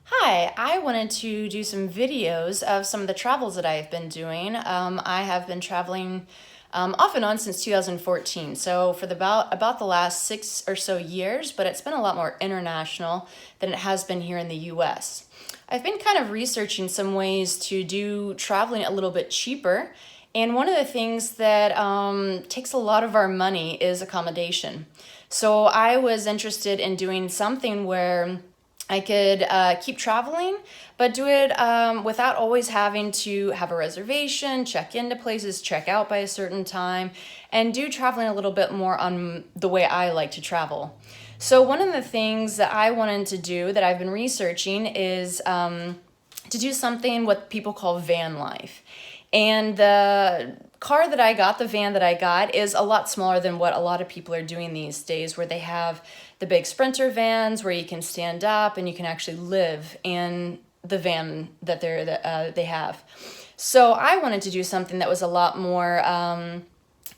Hi, I wanted to do some videos of some of the travels that I've been doing. I have been traveling off and on since 2014, so for about the last 6 or so years, but it's been a lot more international than it has been here in the US. I've been kind of researching some ways to do traveling a little bit cheaper, and one of the things that takes a lot of our money is accommodation. So I was interested in doing something where I could keep traveling, but do it without always having to have a reservation, check into places, check out by a certain time, and do traveling a little bit more on the way I like to travel. So, one of the things that I wanted to do that I've been researching is to do something what people call van life. And the car that I got, the van that I got, is a lot smaller than what a lot of people are doing these days, where they have the big Sprinter vans where you can stand up and you can actually live in the van that they have. So I wanted to do something that was a lot more.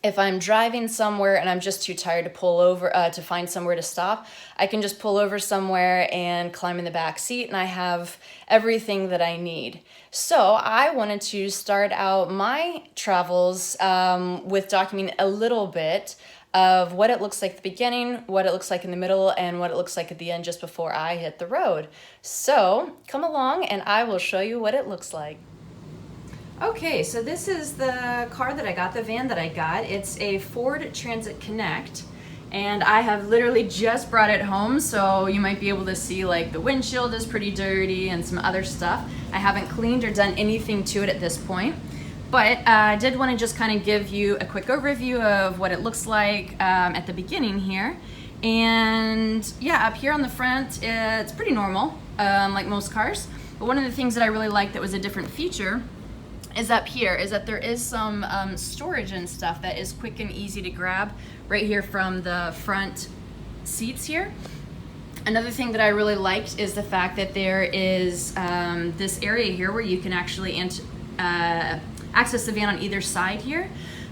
If I'm driving somewhere and I'm just too tired to pull over to find somewhere to stop, I can just pull over somewhere and climb in the back seat, and I have everything that I need. So I wanted to start out my travels with documenting a little bit of what it looks like at the beginning, what it looks like in the middle, and what it looks like at the end just before I hit the road. So come along and I will show you what it looks like. Okay, so this is the car that I got, the van that I got. It's a Ford Transit Connect, and I have literally just brought it home, so you might be able to see like the windshield is pretty dirty and some other stuff. I haven't cleaned or done anything to it at this point, but I did want to just kind of give you a quick overview of what it looks like at the beginning here. And yeah, up here on the front, it's pretty normal, like most cars. But one of the things that I really liked that was a different feature is up here is that there is some storage and stuff that is quick and easy to grab right here from the front seats here. Another thing that I really liked is the fact that there is this area here where you can actually access the van on either side here.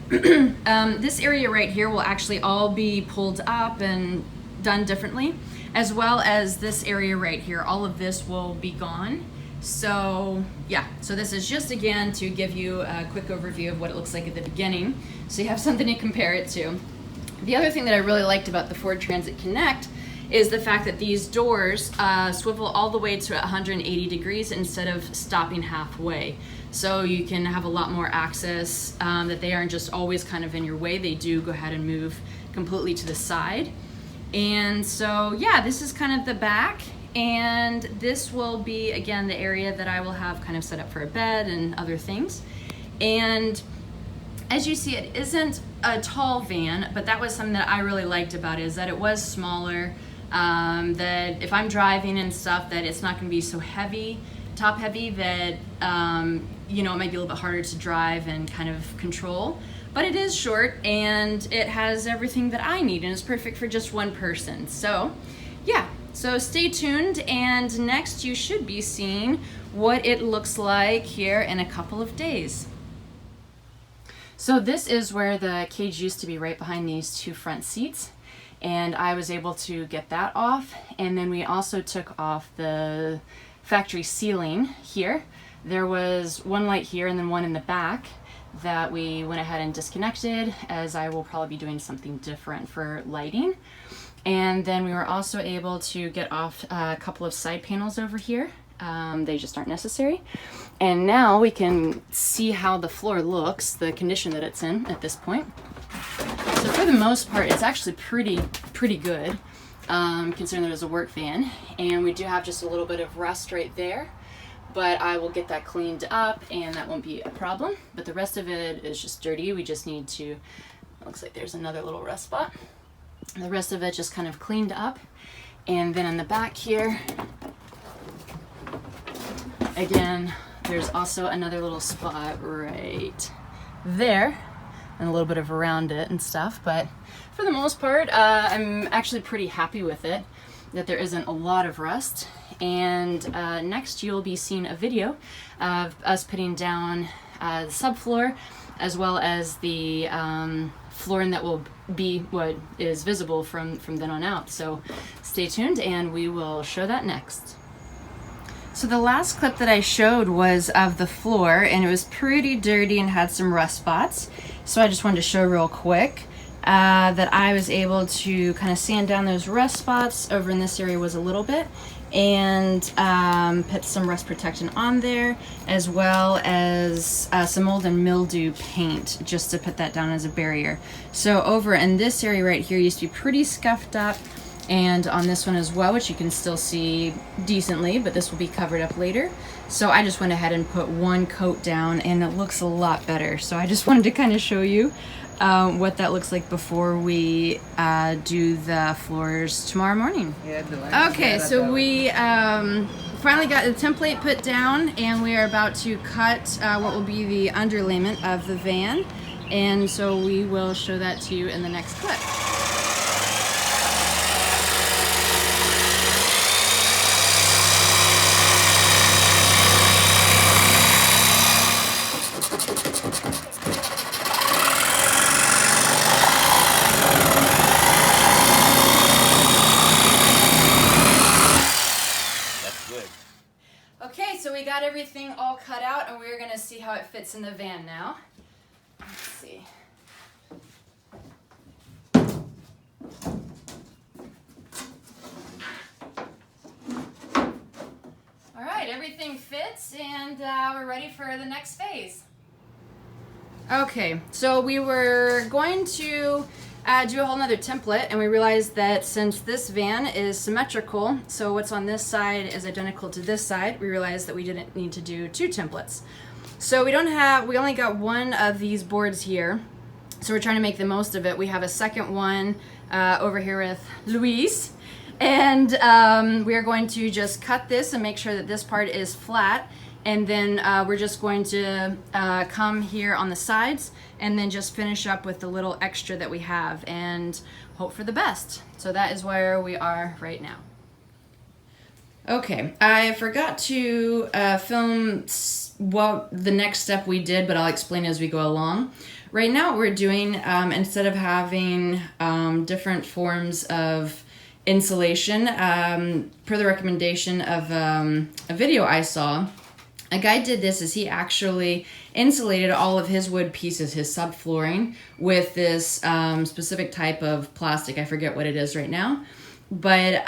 This area right here will actually all be pulled up and done differently, as well as this area right here. All of this will be gone. So yeah, so this is just again to give you a quick overview of what it looks like at the beginning, so you have something to compare it to. The other thing that I really liked about the Ford Transit Connect is the fact that these doors swivel all the way to 180 degrees instead of stopping halfway. So you can have a lot more access, that they aren't just always kind of in your way. They do go ahead and move completely to the side. And so yeah, this is kind of the back. And this will be, again, the area that I will have kind of set up for a bed and other things. And as you see, it isn't a tall van, but that was something that I really liked about it, is that it was smaller, that if I'm driving and stuff, that it's not going to be so heavy, top heavy, that, it might be a little bit harder to drive and kind of control. But it is short, and it has everything that I need, and it's perfect for just one person. So, yeah. So stay tuned, and next you should be seeing what it looks like here in a couple of days. So this is where the cage used to be, right behind these two front seats, and I was able to get that off. And then we also took off the factory ceiling here. There was one light here and then one in the back that we went ahead and disconnected, as I will probably be doing something different for lighting. And then we were also able to get off a couple of side panels over here. They just aren't necessary. And now we can see how the floor looks, the condition that it's in at this point. So for the most part, it's actually pretty good, considering that it's a work van. And we do have just a little bit of rust right there, but I will get that cleaned up and that won't be a problem. But the rest of it is just dirty. We just need to, looks like there's another little rust spot. The rest of it just kind of cleaned up. And then in the back here, again, there's also another little spot right there, and a little bit of around it and stuff. But for the most part, I'm actually pretty happy with it, that there isn't a lot of rust. And next you'll be seeing a video of us putting down the subfloor, as well as the flooring that will be what is visible from then on out. So stay tuned and we will show that next. So the last clip that I showed was of the floor, and it was pretty dirty and had some rust spots. So I just wanted to show real quick that I was able to kind of sand down those rust spots. Over in this area was a little bit, and put some rust protection on there, as well as some mold and mildew paint, just to put that down as a barrier. So over in this area right here used to be pretty scuffed up, and on this one as well, which you can still see decently, but this will be covered up later. So I just went ahead and put one coat down, and it looks a lot better. So I just wanted to kind of show you what that looks like before we do the floors tomorrow morning. Okay, so we finally got the template put down, and we are about to cut what will be the underlayment of the van, and so we will show that to you in the next clip. Okay, so we got everything all cut out, and we're gonna see how it fits in the van now. Let's see. All right, everything fits, and we're ready for the next phase. Okay, so we were going to do a whole nother template, and we realized that since this van is symmetrical, so what's on this side is identical to this side, we realized that we didn't need to do two templates. So we only got one of these boards here, so we're trying to make the most of it. We have a second one over here with Luis, and we are going to just cut this and make sure that this part is flat, and then we're just going to come here on the sides and then just finish up with the little extra that we have and hope for the best. So that is where we are right now. Okay, I forgot to film the next step we did, but I'll explain as we go along. Right now what we're doing, instead of having different forms of insulation, per the recommendation of a video I saw, a guy did this is he actually insulated all of his wood pieces, his subflooring, with this specific type of plastic. I forget what it is right now. But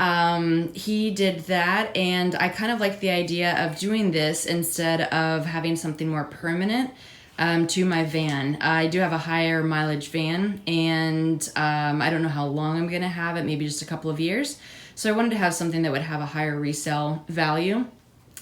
he did that, and I kind of like the idea of doing this instead of having something more permanent to my van. I do have a higher mileage van, and I don't know how long I'm going to have it, maybe just a couple of years. So I wanted to have something that would have a higher resale value.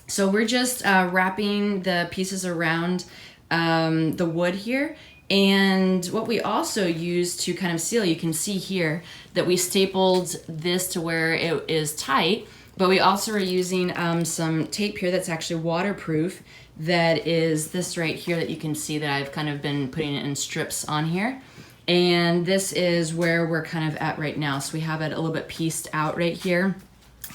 So we're just wrapping the pieces around the wood here. And what we also use to kind of seal, you can see here that we stapled this to where it is tight, but we also are using some tape here that's actually waterproof. That is this right here that you can see that I've kind of been putting it in strips on here. And this is where we're kind of at right now. So we have it a little bit pieced out right here.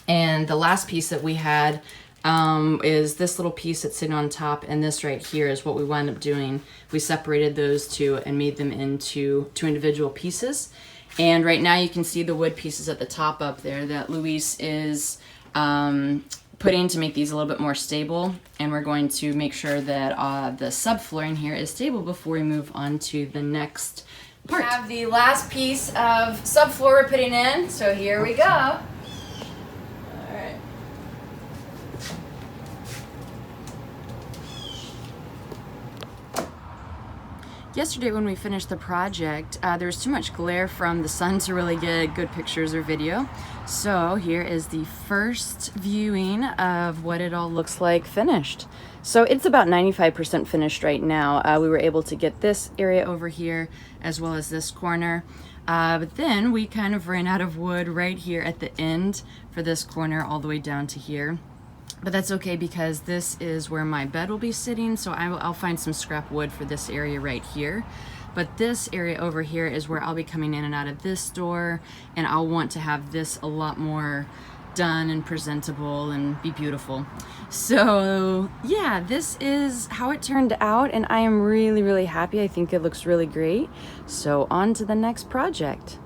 And the last piece that we had is this little piece that's sitting on top, and this right here is what we wound up doing. We separated those two and made them into two individual pieces. And right now you can see the wood pieces at the top up there that Luis is putting to make these a little bit more stable. And we're going to make sure that the subflooring here is stable before we move on to the next part. We have the last piece of subfloor we're putting in, so here we go. Yesterday when we finished the project, there was too much glare from the sun to really get good pictures or video. So here is the first viewing of what it all looks like finished. So it's about 95% finished right now. We were able to get this area over here as well as this corner. But then we kind of ran out of wood right here at the end for this corner all the way down to here. But that's okay because this is where my bed will be sitting, so I'll find some scrap wood for this area right here. But this area over here is where I'll be coming in and out of this door, and I'll want to have this a lot more done and presentable and be beautiful. So yeah, this is how it turned out, and I am really, really happy. I think it looks really great. So on to the next project.